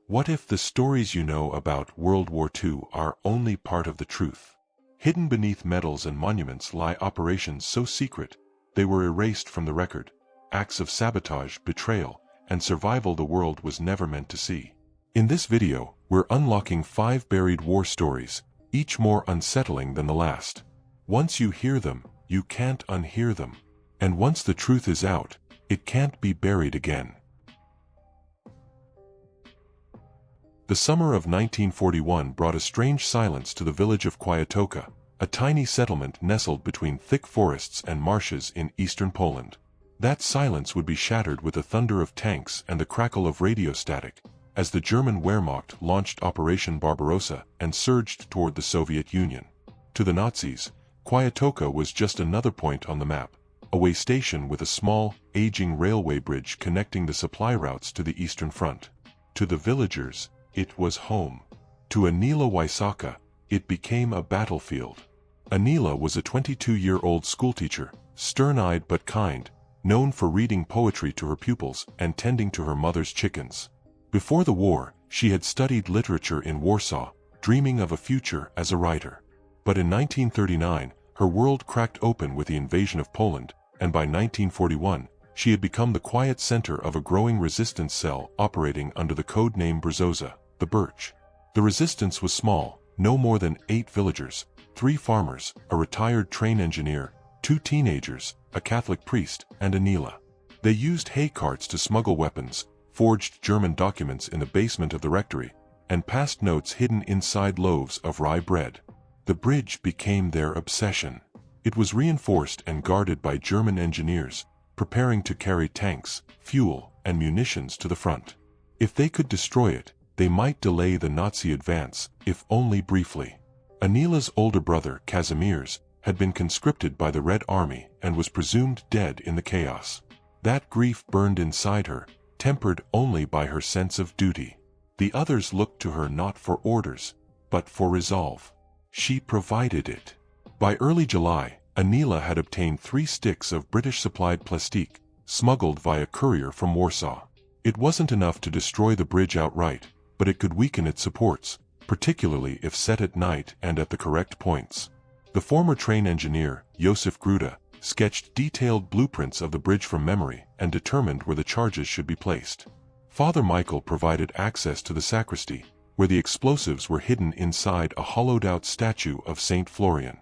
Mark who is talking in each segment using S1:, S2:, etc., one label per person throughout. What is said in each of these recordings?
S1: What if the stories you know about World War II are only part of the truth? Hidden beneath medals and monuments lie operations so secret, they were erased from the record, acts of sabotage, betrayal, and survival the world was never meant to see. In this video, we're unlocking 5 buried war stories, each more unsettling than the last. Once you hear them, you can't unhear them. And once the truth is out, it can't be buried again. The summer of 1941 brought a strange silence to the village of Kwiatówka, a tiny settlement nestled between thick forests and marshes in eastern Poland. That silence would be shattered with the thunder of tanks and the crackle of radio static, as the German Wehrmacht launched Operation Barbarossa and surged toward the Soviet Union. To the Nazis, Kwiatówka was just another point on the map, a way station with a small, aging railway bridge connecting the supply routes to the Eastern Front. To the villagers, it was home. To Aniela Wysocka, it became a battlefield. Aniela was a 22-year-old schoolteacher, stern-eyed but kind, known for reading poetry to her pupils and tending to her mother's chickens. Before the war, she had studied literature in Warsaw, dreaming of a future as a writer. But in 1939, her world cracked open with the invasion of Poland, and by 1941, she had become the quiet center of a growing resistance cell operating under the code name Brzoza, the Birch. The resistance was small, no more than 8 villagers, 3 farmers, a retired train engineer, 2 teenagers, a Catholic priest, and Aniela. They used hay carts to smuggle weapons, forged German documents in the basement of the rectory, and passed notes hidden inside loaves of rye bread. The bridge became their obsession. It was reinforced and guarded by German engineers, preparing to carry tanks, fuel, and munitions to the front. If they could destroy it, they might delay the Nazi advance, if only briefly. Aniela's older brother, Kazimierz, had been conscripted by the Red Army and was presumed dead in the chaos. That grief burned inside her, tempered only by her sense of duty. The others looked to her not for orders, but for resolve. She provided it. By early July, Aniela had obtained 3 sticks of British-supplied plastique, smuggled via courier from Warsaw. It wasn't enough to destroy the bridge outright, but it could weaken its supports, particularly if set at night and at the correct points. The former train engineer, Józef Gruda, sketched detailed blueprints of the bridge from memory and determined where the charges should be placed. Father Michael provided access to the sacristy, where the explosives were hidden inside a hollowed-out statue of Saint Florian.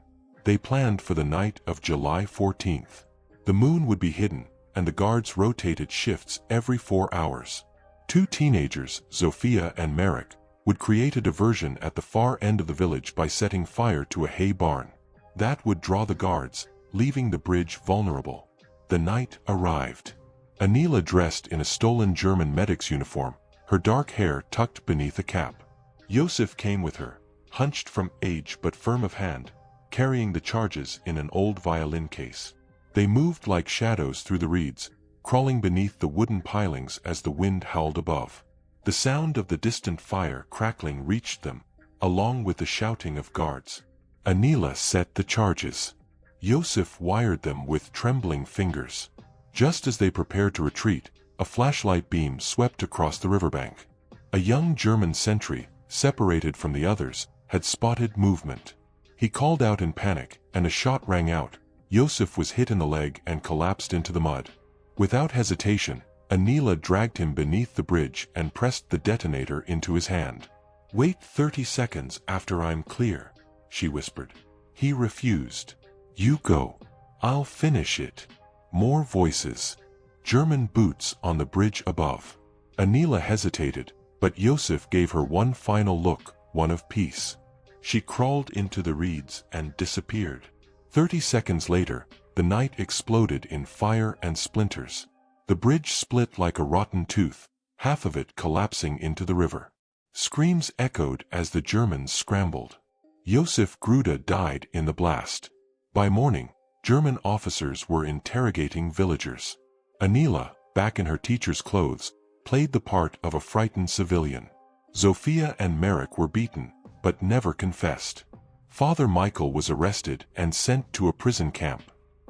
S1: They planned for the night of July 14th. The moon would be hidden, and the guards rotated shifts every 4 hours. 2 teenagers, Zofia and Marek, would create a diversion at the far end of the village by setting fire to a hay barn. That would draw the guards, leaving the bridge vulnerable. The night arrived. Aniela dressed in a stolen German medic's uniform, her dark hair tucked beneath a cap. Józef came with her, hunched from age but firm of hand, carrying the charges in an old violin case. They moved like shadows through the reeds, crawling beneath the wooden pilings as the wind howled above. The sound of the distant fire crackling reached them, along with the shouting of guards. Aniela set the charges. Józef wired them with trembling fingers. Just as they prepared to retreat, a flashlight beam swept across the riverbank. A young German sentry, separated from the others, had spotted movement. He called out in panic, and a shot rang out. Józef was hit in the leg and collapsed into the mud. Without hesitation, Aniela dragged him beneath the bridge and pressed the detonator into his hand. "Wait 30 seconds after I'm clear," she whispered. He refused. "You go. I'll finish it." More voices. German boots on the bridge above. Aniela hesitated, but Józef gave her one final look, one of peace. She crawled into the reeds and disappeared. 30 seconds later, the night exploded in fire and splinters. The bridge split like a rotten tooth, half of it collapsing into the river. Screams echoed as the Germans scrambled. Józef Gruda died in the blast. By morning, German officers were interrogating villagers. Aniela, back in her teacher's clothes, played the part of a frightened civilian. Zofia and Marek were beaten, but never confessed. Father Michael was arrested and sent to a prison camp.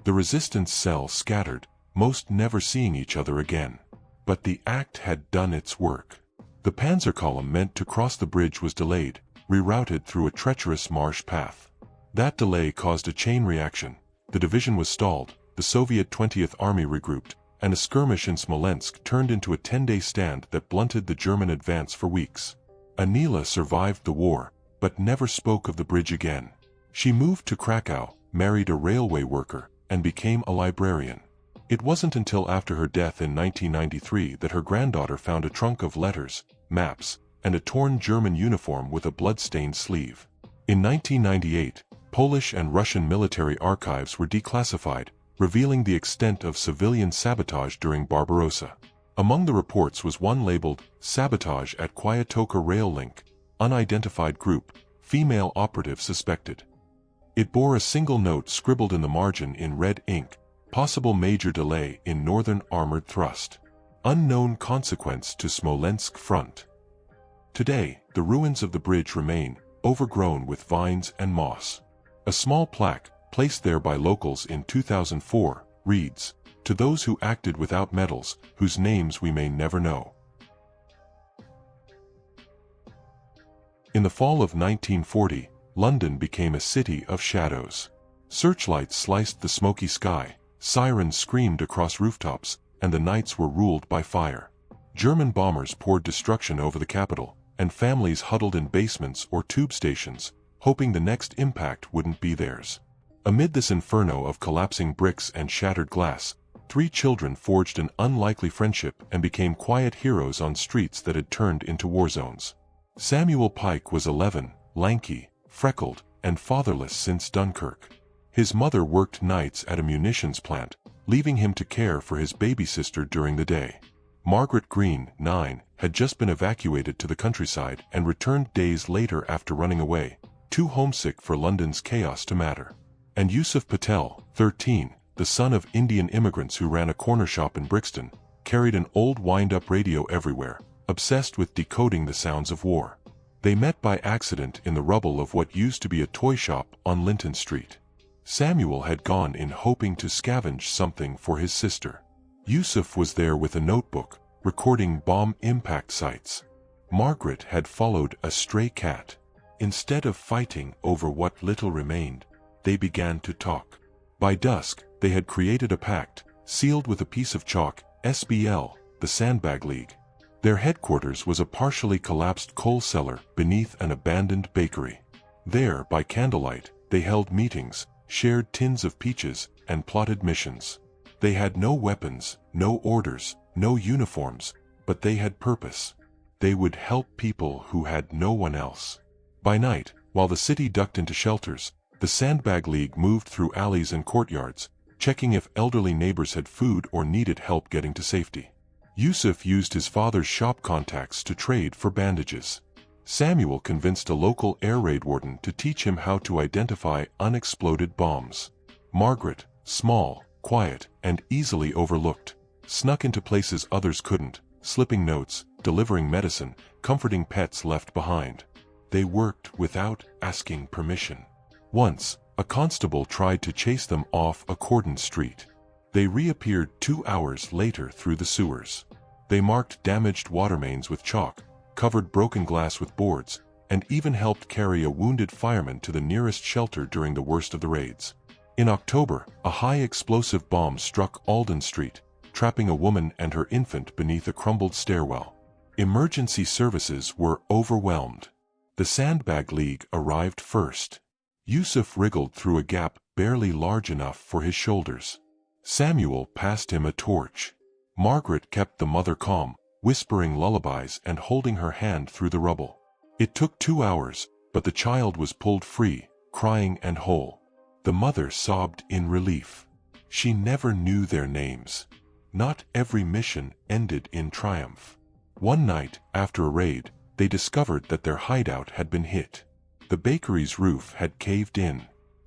S1: The resistance cell scattered, most never seeing each other again. But the act had done its work. The panzer column meant to cross the bridge was delayed, rerouted through a treacherous marsh path. That delay caused a chain reaction. The division was stalled, the Soviet 20th Army regrouped, and a skirmish in Smolensk turned into a 10-day stand that blunted the German advance for weeks. Anila survived the war, but never spoke of the bridge again. She moved to Krakow, married a railway worker, and became a librarian. It wasn't until after her death in 1993 that her granddaughter found a trunk of letters, maps, and a torn German uniform with a blood-stained sleeve. In 1998, Polish and Russian military archives were declassified, revealing the extent of civilian sabotage during Barbarossa. Among the reports was one labeled, "Sabotage at Kwiatówka Rail Link, Unidentified Group, Female Operative Suspected." It bore a single note scribbled in the margin in red ink, "Possible major delay in Northern Armored Thrust. Unknown consequence to Smolensk front." Today, the ruins of the bridge remain, overgrown with vines and moss. A small plaque, placed there by locals in 2004, reads, "To those who acted without medals, whose names we may never know." In the fall of 1940, London became a city of shadows. Searchlights sliced the smoky sky, sirens screamed across rooftops, and the nights were ruled by fire. German bombers poured destruction over the capital, and families huddled in basements or tube stations, hoping the next impact wouldn't be theirs. Amid this inferno of collapsing bricks and shattered glass, 3 children forged an unlikely friendship and became quiet heroes on streets that had turned into war zones. Samuel Pike was 11, lanky, freckled, and fatherless since Dunkirk. His mother worked nights at a munitions plant, leaving him to care for his baby sister during the day. Margaret Green, 9, had just been evacuated to the countryside and returned days later after running away, too homesick for London's chaos to matter. And Yusuf Patel, 13, the son of Indian immigrants who ran a corner shop in Brixton, carried an old wind-up radio everywhere, obsessed with decoding the sounds of war. They met by accident in the rubble of what used to be a toy shop on Linton Street. Samuel had gone in hoping to scavenge something for his sister. Yusuf was there with a notebook, recording bomb impact sites. Margaret had followed a stray cat. Instead of fighting over what little remained, they began to talk. By dusk, they had created a pact, sealed with a piece of chalk, SBL, the Sandbag League. Their headquarters was a partially collapsed coal cellar beneath an abandoned bakery. There, by candlelight, they held meetings, shared tins of peaches, and plotted missions. They had no weapons, no orders, no uniforms, but they had purpose. They would help people who had no one else. By night, while the city ducked into shelters, the Sandbag League moved through alleys and courtyards, checking if elderly neighbors had food or needed help getting to safety. Yusuf used his father's shop contacts to trade for bandages. Samuel convinced a local air raid warden to teach him how to identify unexploded bombs. Margaret, small, quiet, and easily overlooked, snuck into places others couldn't, slipping notes, delivering medicine, comforting pets left behind. They worked without asking permission. Once, a constable tried to chase them off a cordoned street. They reappeared 2 hours later through the sewers. They marked damaged water mains with chalk, covered broken glass with boards, and even helped carry a wounded fireman to the nearest shelter during the worst of the raids. In October, a high-explosive bomb struck Alden Street, trapping a woman and her infant beneath a crumbled stairwell. Emergency services were overwhelmed. The Sandbag League arrived first. Yusuf wriggled through a gap barely large enough for his shoulders. Samuel passed him a torch. Margaret kept the mother calm, whispering lullabies and holding her hand through the rubble. It took 2 hours, but the child was pulled free, crying and whole. The mother sobbed in relief. She never knew their names. Not every mission ended in triumph. One night, after a raid, they discovered that their hideout had been hit. The bakery's roof had caved in.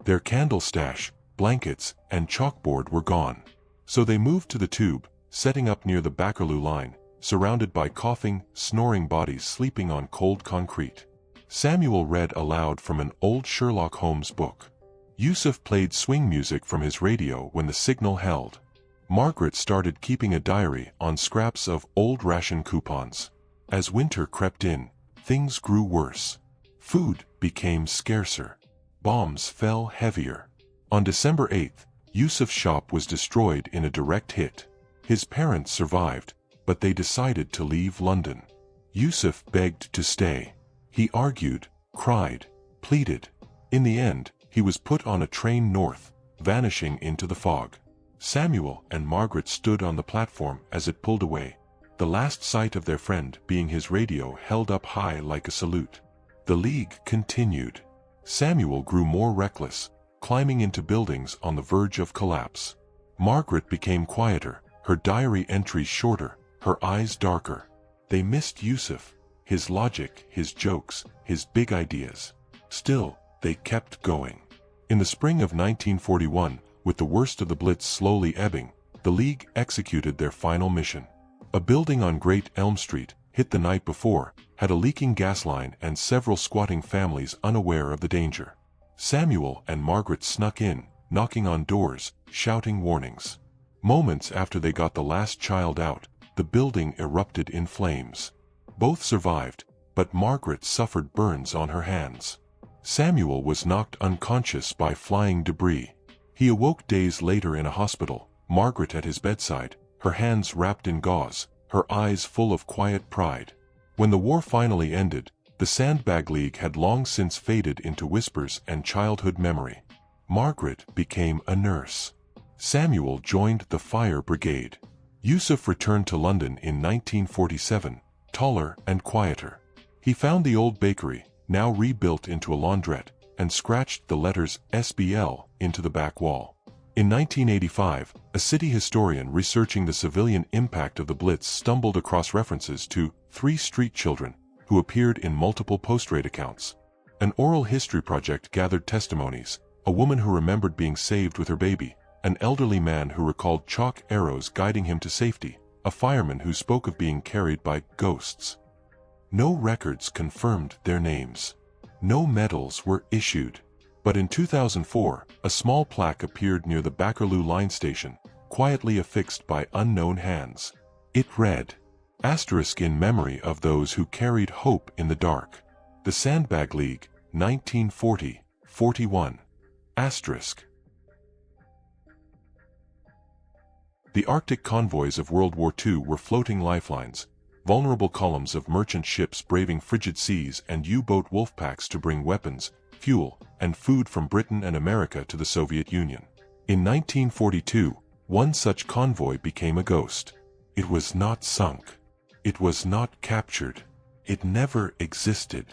S1: Their candle stash, blankets, and chalkboard were gone. So they moved to the tube, setting up near the Bakerloo line, surrounded by coughing, snoring bodies sleeping on cold concrete. Samuel read aloud from an old Sherlock Holmes book. Yusuf played swing music from his radio when the signal held. Margaret started keeping a diary on scraps of old ration coupons. As winter crept in, things grew worse. Food became scarcer. Bombs fell heavier. On December 8th, Yusuf's shop was destroyed in a direct hit. His parents survived, but they decided to leave London. Yusuf begged to stay. He argued, cried, pleaded. In the end, he was put on a train north, vanishing into the fog. Samuel and Margaret stood on the platform as it pulled away, the last sight of their friend being his radio held up high like a salute. The League continued. Samuel grew more reckless, climbing into buildings on the verge of collapse. Margaret became quieter, her diary entries shorter, her eyes darker. They missed Yusuf, his logic, his jokes, his big ideas. Still, they kept going. In the spring of 1941, with the worst of the Blitz slowly ebbing, the League executed their final mission. A building on Great Elm Street, hit the night before, had a leaking gas line and several squatting families unaware of the danger. Samuel and Margaret snuck in, knocking on doors, shouting warnings. Moments after they got the last child out, the building erupted in flames. Both survived, but Margaret suffered burns on her hands. Samuel was knocked unconscious by flying debris. He awoke days later in a hospital, Margaret at his bedside, her hands wrapped in gauze, her eyes full of quiet pride. When the war finally ended, the Sandbag League had long since faded into whispers and childhood memory. Margaret became a nurse. Samuel joined the fire brigade. Yusuf returned to London in 1947, taller and quieter. He found the old bakery, now rebuilt into a laundrette, and scratched the letters SBL into the back wall. In 1985, a city historian researching the civilian impact of the Blitz stumbled across references to 3 street children who appeared in multiple post-raid accounts. An oral history project gathered testimonies, a woman who remembered being saved with her baby, an elderly man who recalled chalk arrows guiding him to safety, a fireman who spoke of being carried by ghosts. No records confirmed their names. No medals were issued. But in 2004, a small plaque appeared near the Bakerloo line station, quietly affixed by unknown hands. It read, "Asterisk in memory of those who carried hope in the dark. The Sandbag League, 1940-41. Asterisk." The Arctic convoys of World War II were floating lifelines, vulnerable columns of merchant ships braving frigid seas and U-boat wolfpacks to bring weapons, fuel, and food from Britain and America to the Soviet Union. In 1942, one such convoy became a ghost. It was not sunk. It was not captured. It never existed.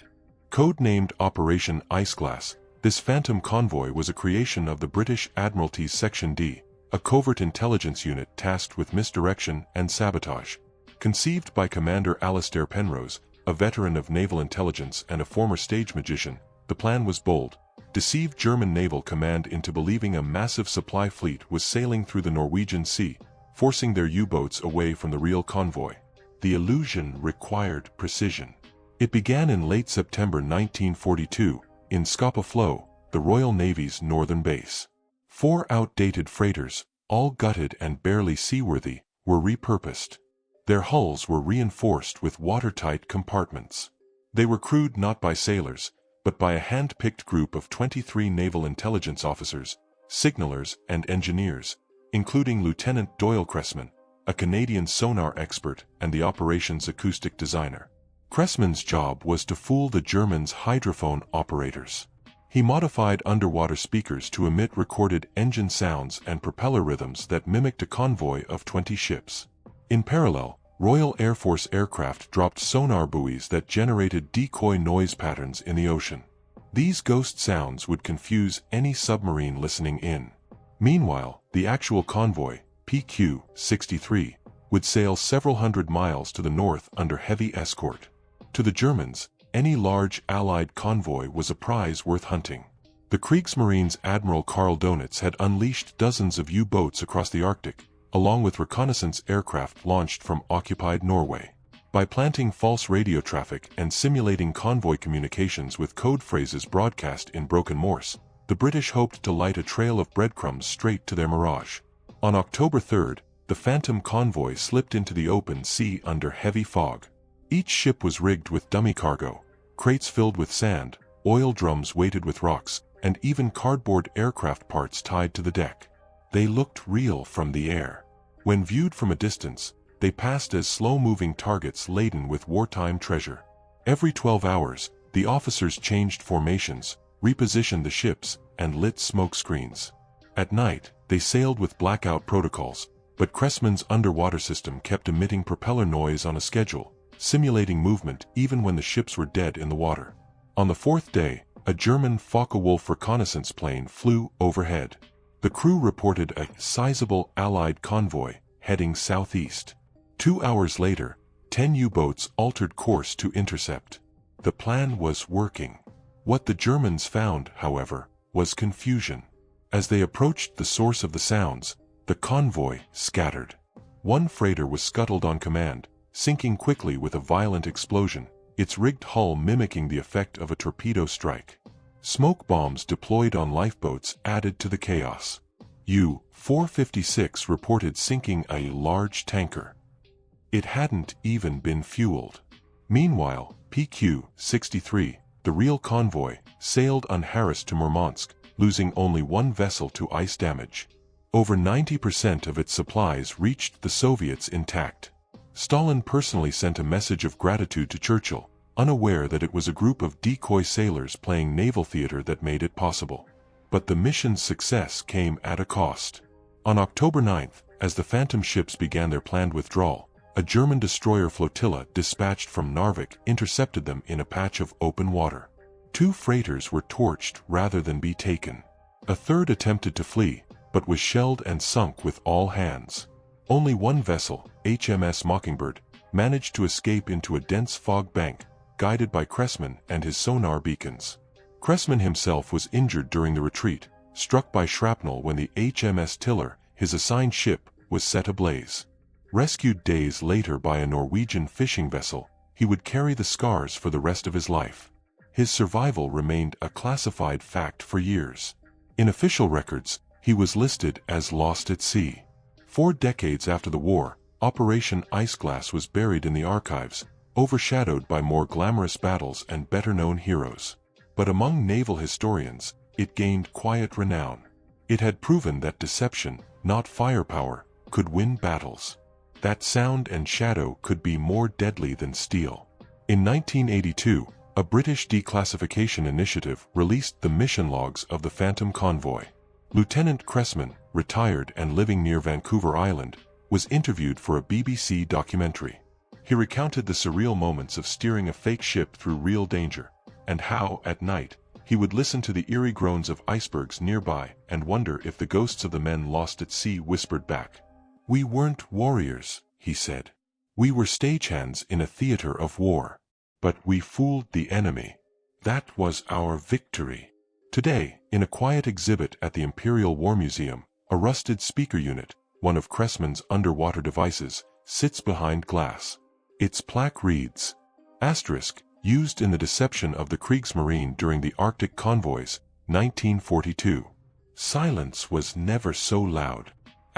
S1: Codenamed Operation Iceglass, this Phantom Convoy was a creation of the British Admiralty's Section D, a covert intelligence unit tasked with misdirection and sabotage. Conceived by Commander Alastair Penrose, a veteran of naval intelligence and a former stage magician, the plan was bold: deceive German naval command into believing a massive supply fleet was sailing through the Norwegian Sea, forcing their U-boats away from the real convoy. The illusion required precision. It began in late September 1942, in Scapa Flow, the Royal Navy's northern base. 4 outdated freighters, all gutted and barely seaworthy, were repurposed. Their hulls were reinforced with watertight compartments. They were crewed not by sailors, but by a hand-picked group of 23 naval intelligence officers, signalers, and engineers, including Lieutenant Doyle Cressman, a Canadian sonar expert and the operations acoustic designer. Cressman's job was to fool the Germans' hydrophone operators. He modified underwater speakers to emit recorded engine sounds and propeller rhythms that mimicked a convoy of 20 ships. In parallel, Royal Air Force aircraft dropped sonar buoys that generated decoy noise patterns in the ocean. These ghost sounds would confuse any submarine listening in. Meanwhile, the actual convoy, PQ-63, would sail several hundred miles to the north under heavy escort. To the Germans, any large Allied convoy was a prize worth hunting. The Kriegsmarine's Admiral Karl Donitz had unleashed dozens of U-boats across the Arctic, along with reconnaissance aircraft launched from occupied Norway. By planting false radio traffic and simulating convoy communications with code phrases broadcast in broken Morse, the British hoped to light a trail of breadcrumbs straight to their mirage. On October 3rd, the Phantom Convoy slipped into the open sea under heavy fog. Each ship was rigged with dummy cargo, crates filled with sand, oil drums weighted with rocks, and even cardboard aircraft parts tied to the deck. They looked real from the air. When viewed from a distance, they passed as slow-moving targets laden with wartime treasure. Every 12 hours, the officers changed formations, repositioned the ships, and lit smoke screens. At night, they sailed with blackout protocols, but Cressman's underwater system kept emitting propeller noise on a schedule, simulating movement even when the ships were dead in the water. On the fourth day, a German Focke-Wulf reconnaissance plane flew overhead. The crew reported a sizable Allied convoy heading southeast. 2 hours later, 10 U-boats altered course to intercept. The plan was working. What the Germans found, however, was confusion. As they approached the source of the sounds, the convoy scattered. One freighter was scuttled on command, sinking quickly with a violent explosion, its rigged hull mimicking the effect of a torpedo strike. Smoke bombs deployed on lifeboats added to the chaos. U-456 reported sinking a large tanker. It hadn't even been fueled. Meanwhile, PQ-63, the real convoy, sailed unharassed to Murmansk, losing only one vessel to ice damage. Over 90% of its supplies reached the Soviets intact. Stalin personally sent a message of gratitude to Churchill, unaware that it was a group of decoy sailors playing naval theater that made it possible. But the mission's success came at a cost. On October 9th, as the Phantom ships began their planned withdrawal, a German destroyer flotilla dispatched from Narvik intercepted them in a patch of open water. 2 freighters were torched rather than be taken. A third attempted to flee, but was shelled and sunk with all hands. Only one vessel, HMS Mockingbird, managed to escape into a dense fog bank, guided by Cressman and his sonar beacons. Cressman himself was injured during the retreat, struck by shrapnel when the HMS Tiller, his assigned ship, was set ablaze. Rescued days later by a Norwegian fishing vessel, he would carry the scars for the rest of his life. His survival remained a classified fact for years. In official records, he was listed as lost at sea. 4 decades after the war, Operation Iceglass was buried in the archives, overshadowed by more glamorous battles and better-known heroes. But among naval historians, it gained quiet renown. It had proven that deception, not firepower, could win battles. That sound and shadow could be more deadly than steel. In 1982, a British declassification initiative released the mission logs of the Phantom Convoy. Lieutenant Cressman, retired and living near Vancouver Island, was interviewed for a BBC documentary. He recounted the surreal moments of steering a fake ship through real danger, and how, at night, he would listen to the eerie groans of icebergs nearby and wonder if the ghosts of the men lost at sea whispered back. "We weren't warriors," he said. "We were stagehands in a theater of war. But we fooled the enemy. That was our victory." Today, in a quiet exhibit at the Imperial War Museum, a rusted speaker unit, one of Cressman's underwater devices, sits behind glass. Its plaque reads, **, used in the deception of the Kriegsmarine during the Arctic convoys, 1942. Silence was never so loud. **.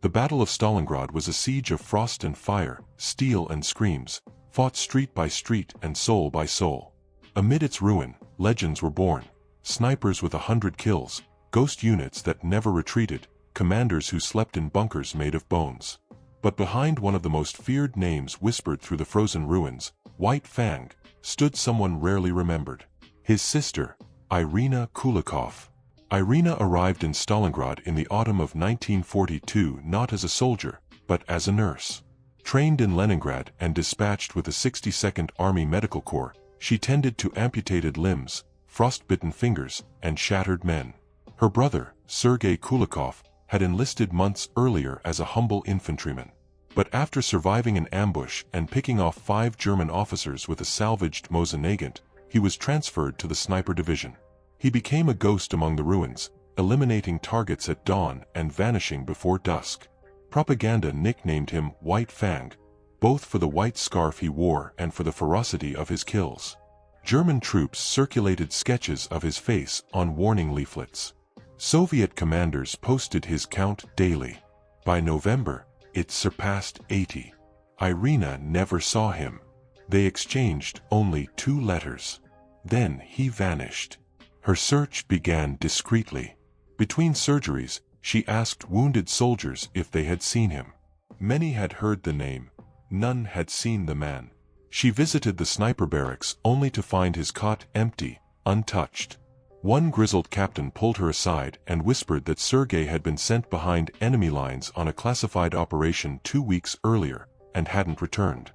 S1: The Battle of Stalingrad was a siege of frost and fire, steel and screams, fought street by street and soul by soul. Amid its ruin, legends were born. Snipers with 100 kills, ghost units that never retreated, commanders who slept in bunkers made of bones. But behind one of the most feared names whispered through the frozen ruins, White Fang, stood someone rarely remembered. His sister, Irina Kulikov. Irina arrived in Stalingrad in the autumn of 1942 not as a soldier, but as a nurse. Trained in Leningrad and dispatched with the 62nd Army Medical Corps, she tended to amputated limbs, frostbitten fingers, and shattered men. Her brother, Sergei Kulikov, had enlisted months earlier as a humble infantryman. But after surviving an ambush and picking off 5 German officers with a salvaged Mosin-Nagant, he was transferred to the sniper division. He became a ghost among the ruins, eliminating targets at dawn and vanishing before dusk. Propaganda nicknamed him White Fang, both for the white scarf he wore and for the ferocity of his kills. German troops circulated sketches of his face on warning leaflets. Soviet commanders posted his count daily. By November, it surpassed 80. Irina never saw him. They exchanged only 2 letters. Then he vanished. Her search began discreetly. Between surgeries, she asked wounded soldiers if they had seen him. Many had heard the name. None had seen the man. She visited the sniper barracks only to find his cot empty, untouched. One grizzled captain pulled her aside and whispered that Sergei had been sent behind enemy lines on a classified operation 2 weeks earlier and hadn't returned.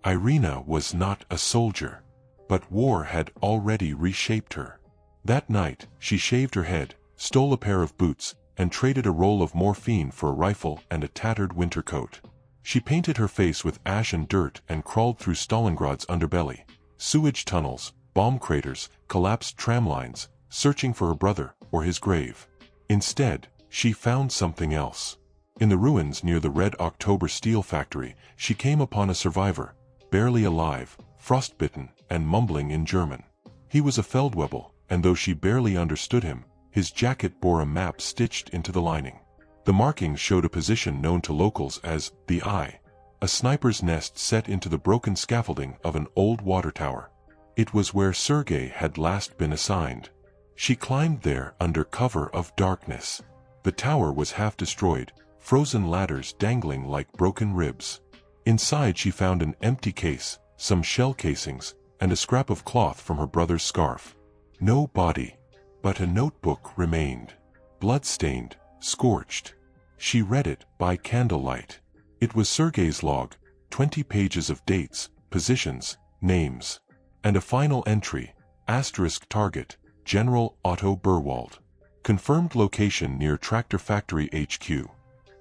S1: Irina was not a soldier, but war had already reshaped her. That night, she shaved her head, stole a pair of boots, and traded a roll of morphine for a rifle and a tattered winter coat. She painted her face with ash and dirt and crawled through Stalingrad's underbelly, sewage tunnels, bomb craters, collapsed tram lines, searching for her brother or his grave. Instead, she found something else. In the ruins near the Red October steel factory, she came upon a survivor, barely alive, frostbitten, and mumbling in German. He was a Feldwebel, and though she barely understood him, his jacket bore a map stitched into the lining. The markings showed a position known to locals as the Eye, a sniper's nest set into the broken scaffolding of an old water tower. It was where Sergei had last been assigned. She climbed there under cover of darkness. The tower was half destroyed, frozen ladders dangling like broken ribs. Inside she found an empty case, some shell casings, and a scrap of cloth from her brother's scarf. No body, but a notebook remained, blood-stained, scorched. She read it by candlelight. It was Sergei's log, 20 pages of dates, positions, names, and a final entry, * target, General Otto Burwald. Confirmed location near Tractor Factory HQ.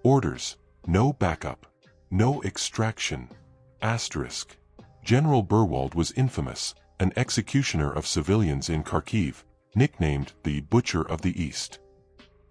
S1: Orders, no backup, no extraction, *. General Burwald was infamous, an executioner of civilians in Kharkiv, nicknamed the Butcher of the East.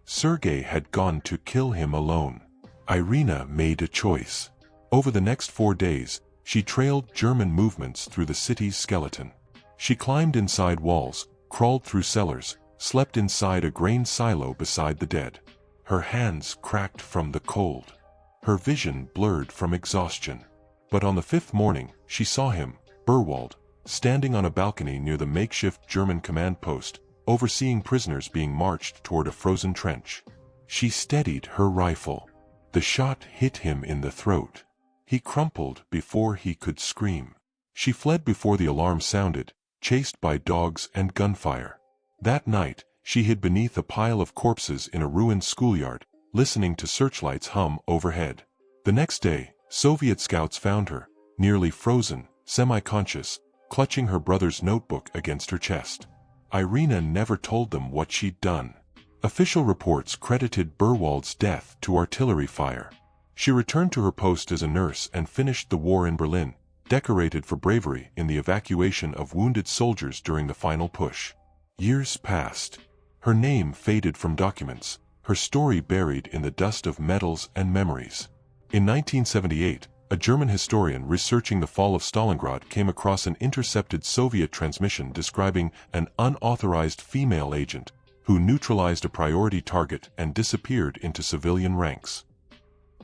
S1: Sergei had gone to kill him alone. Irina made a choice. Over the next 4 days, she trailed German movements through the city's skeleton. She climbed inside walls, crawled through cellars, slept inside a grain silo beside the dead. Her hands cracked from the cold. Her vision blurred from exhaustion. But on the 5th morning, she saw him, Burwald, standing on a balcony near the makeshift German command post, overseeing prisoners being marched toward a frozen trench. She steadied her rifle. The shot hit him in the throat. He crumpled before he could scream. She fled before the alarm sounded, chased by dogs and gunfire. That night, she hid beneath a pile of corpses in a ruined schoolyard, listening to searchlights hum overhead. The next day, Soviet scouts found her, nearly frozen, semi-conscious, clutching her brother's notebook against her chest. Irina never told them what she'd done. Official reports credited Burwald's death to artillery fire. She returned to her post as a nurse and finished the war in Berlin, decorated for bravery in the evacuation of wounded soldiers during the final push. Years passed. Her name faded from documents, her story buried in the dust of medals and memories. In 1978, a German historian researching the fall of Stalingrad came across an intercepted Soviet transmission describing an unauthorized female agent who neutralized a priority target and disappeared into civilian ranks.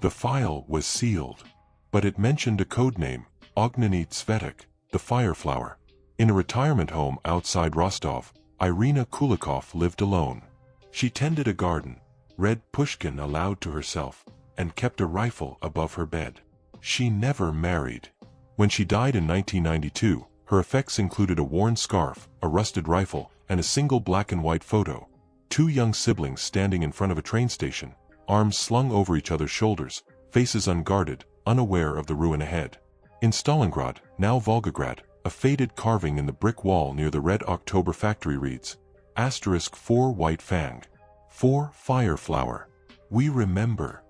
S1: The file was sealed, but it mentioned a codename, Ogneny Tsvetak, the Fireflower. In a retirement home outside Rostov, Irina Kulikov lived alone. She tended a garden, read Pushkin aloud to herself, and kept a rifle above her bed. She never married. When she died in 1992, her effects included a worn scarf, a rusted rifle, and a single black and white photo. 2 young siblings standing in front of a train station, arms slung over each other's shoulders, faces unguarded, unaware of the ruin ahead. In Stalingrad, now Volgograd, a faded carving in the brick wall near the Red October factory reads, *4 White Fang. 4 Fireflower. We remember.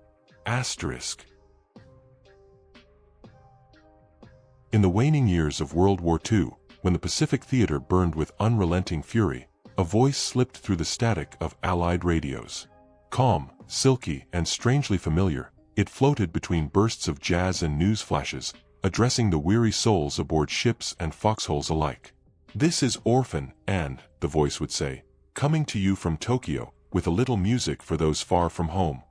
S1: *. In the waning years of World War II, when the Pacific Theater burned with unrelenting fury, a voice slipped through the static of Allied radios. Calm, silky, and strangely familiar, it floated between bursts of jazz and news flashes, addressing the weary souls aboard ships and foxholes alike. "This is Orphan, and," the voice would say, "coming to you from Tokyo, with a little music for those far from home."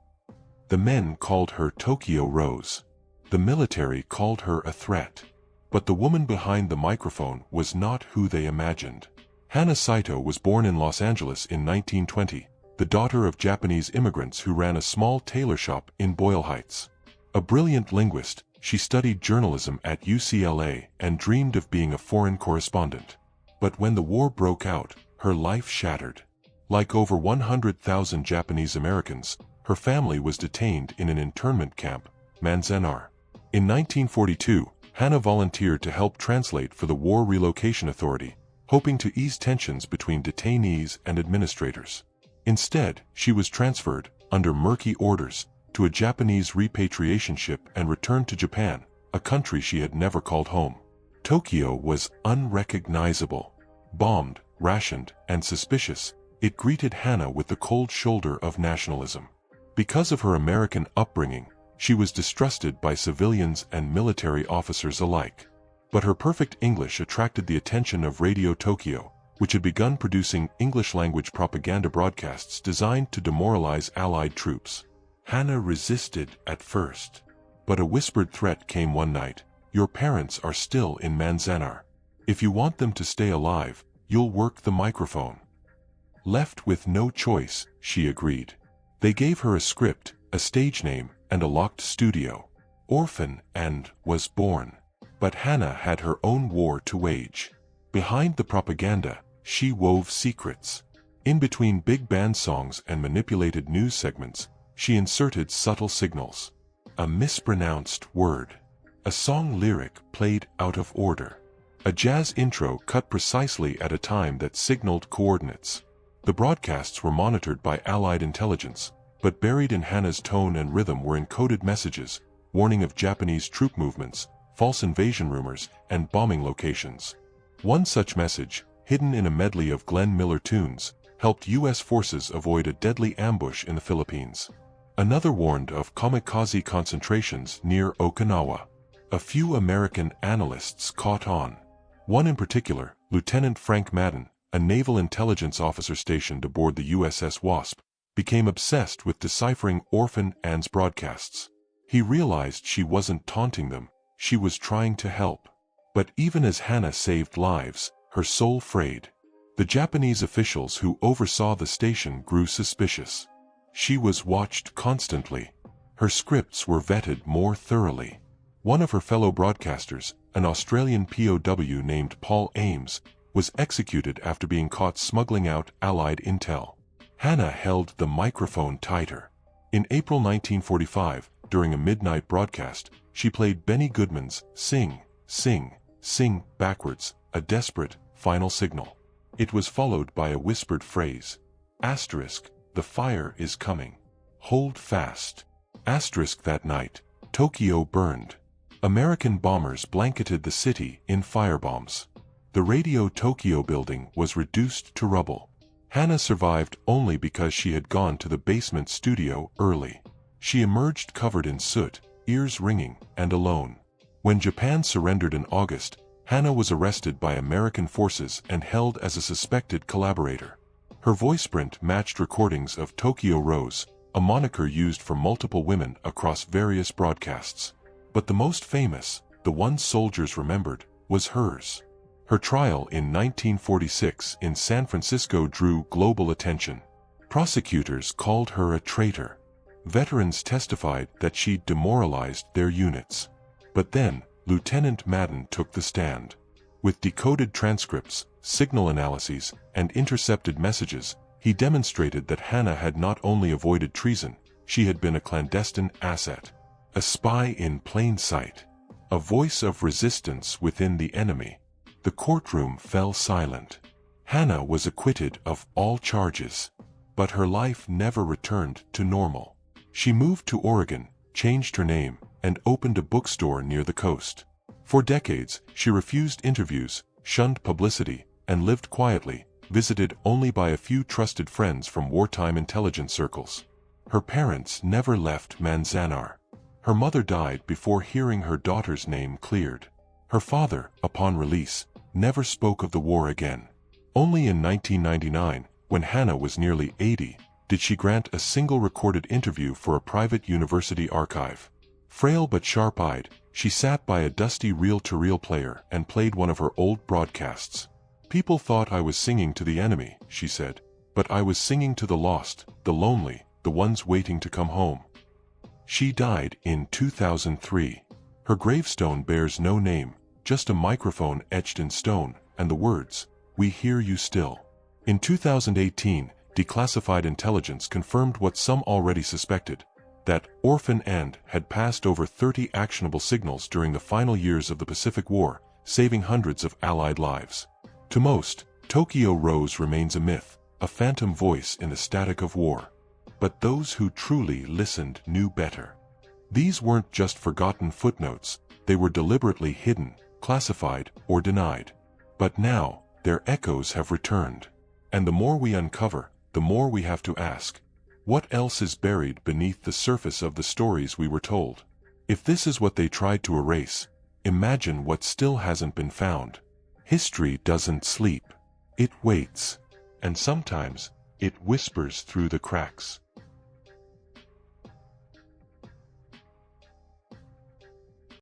S1: The men called her Tokyo Rose. The military called her a threat. But the woman behind the microphone was not who they imagined. Hana Saito was born in Los Angeles in 1920, the daughter of Japanese immigrants who ran a small tailor shop in Boyle Heights. A brilliant linguist, she studied journalism at UCLA and dreamed of being a foreign correspondent. But when the war broke out, her life shattered. Like over 100,000 Japanese Americans, her family was detained in an internment camp, Manzanar. In 1942, Hana volunteered to help translate for the War Relocation Authority, hoping to ease tensions between detainees and administrators. Instead, she was transferred, under murky orders, to a Japanese repatriation ship and returned to Japan, a country she had never called home. Tokyo was unrecognizable. Bombed, rationed, and suspicious, it greeted Hana with the cold shoulder of nationalism. Because of her American upbringing, she was distrusted by civilians and military officers alike. But her perfect English attracted the attention of Radio Tokyo, which had begun producing English-language propaganda broadcasts designed to demoralize Allied troops. Hana resisted at first. But a whispered threat came one night: "Your parents are still in Manzanar. If you want them to stay alive, you'll work the microphone." Left with no choice, she agreed. They gave her a script, a stage name, and a locked studio. Orphan and was born. But Hana had her own war to wage. Behind the propaganda, she wove secrets. In between big band songs and manipulated news segments, she inserted subtle signals. A mispronounced word. A song lyric played out of order. A jazz intro cut precisely at a time that signaled coordinates. The broadcasts were monitored by Allied intelligence, but buried in Hana's tone and rhythm were encoded messages, warning of Japanese troop movements, false invasion rumors, and bombing locations. One such message, hidden in a medley of Glenn Miller tunes, helped U.S. forces avoid a deadly ambush in the Philippines. Another warned of kamikaze concentrations near Okinawa. A few American analysts caught on. One in particular, Lieutenant Frank Madden, a naval intelligence officer stationed aboard the USS Wasp, became obsessed with deciphering Orphan Anne's broadcasts. He realized she wasn't taunting them, she was trying to help. But even as Hana saved lives, her soul frayed. The Japanese officials who oversaw the station grew suspicious. She was watched constantly. Her scripts were vetted more thoroughly. One of her fellow broadcasters, an Australian POW named Paul Ames, was executed after being caught smuggling out Allied intel. Hana held the microphone tighter. In April 1945, during a midnight broadcast, she played Benny Goodman's "Sing, Sing, Sing" backwards, a desperate, final signal. It was followed by a whispered phrase. Asterisk, the fire is coming. Hold fast. Asterisk, that night, Tokyo burned. American bombers blanketed the city in firebombs. The Radio Tokyo building was reduced to rubble. Hana survived only because she had gone to the basement studio early. She emerged covered in soot, ears ringing, and alone. When Japan surrendered in August, Hana was arrested by American forces and held as a suspected collaborator. Her voice print matched recordings of Tokyo Rose, a moniker used for multiple women across various broadcasts. But the most famous, the one soldiers remembered, was hers. Her trial in 1946 in San Francisco drew global attention. Prosecutors called her a traitor. Veterans testified that she demoralized their units. But then, Lieutenant Madden took the stand. With decoded transcripts, signal analyses, and intercepted messages, he demonstrated that Hana had not only avoided treason, she had been a clandestine asset. A spy in plain sight. A voice of resistance within the enemy. The courtroom fell silent. Hana was acquitted of all charges. But her life never returned to normal. She moved to Oregon, changed her name, and opened a bookstore near the coast. For decades, she refused interviews, shunned publicity, and lived quietly, visited only by a few trusted friends from wartime intelligence circles. Her parents never left Manzanar. Her mother died before hearing her daughter's name cleared. Her father, upon release, never spoke of the war again. Only in 1999, when Hana was nearly 80, did she grant a single recorded interview for a private university archive. Frail but sharp-eyed, she sat by a dusty reel-to-reel player and played one of her old broadcasts. "People thought I was singing to the enemy," she said, "but I was singing to the lost, the lonely, the ones waiting to come home." She died in 2003. Her gravestone bears no name, just a microphone etched in stone, and the words, "We hear you still." In 2018, declassified intelligence confirmed what some already suspected, that Orphan End had passed over 30 actionable signals during the final years of the Pacific War, saving hundreds of Allied lives. To most, Tokyo Rose remains a myth, a phantom voice in the static of war. But those who truly listened knew better. These weren't just forgotten footnotes, they were deliberately hidden, classified, or denied. But now, their echoes have returned. And the more we uncover, the more we have to ask, what else is buried beneath the surface of the stories we were told? If this is what they tried to erase, imagine what still hasn't been found. History doesn't sleep. It waits. And sometimes, it whispers through the cracks.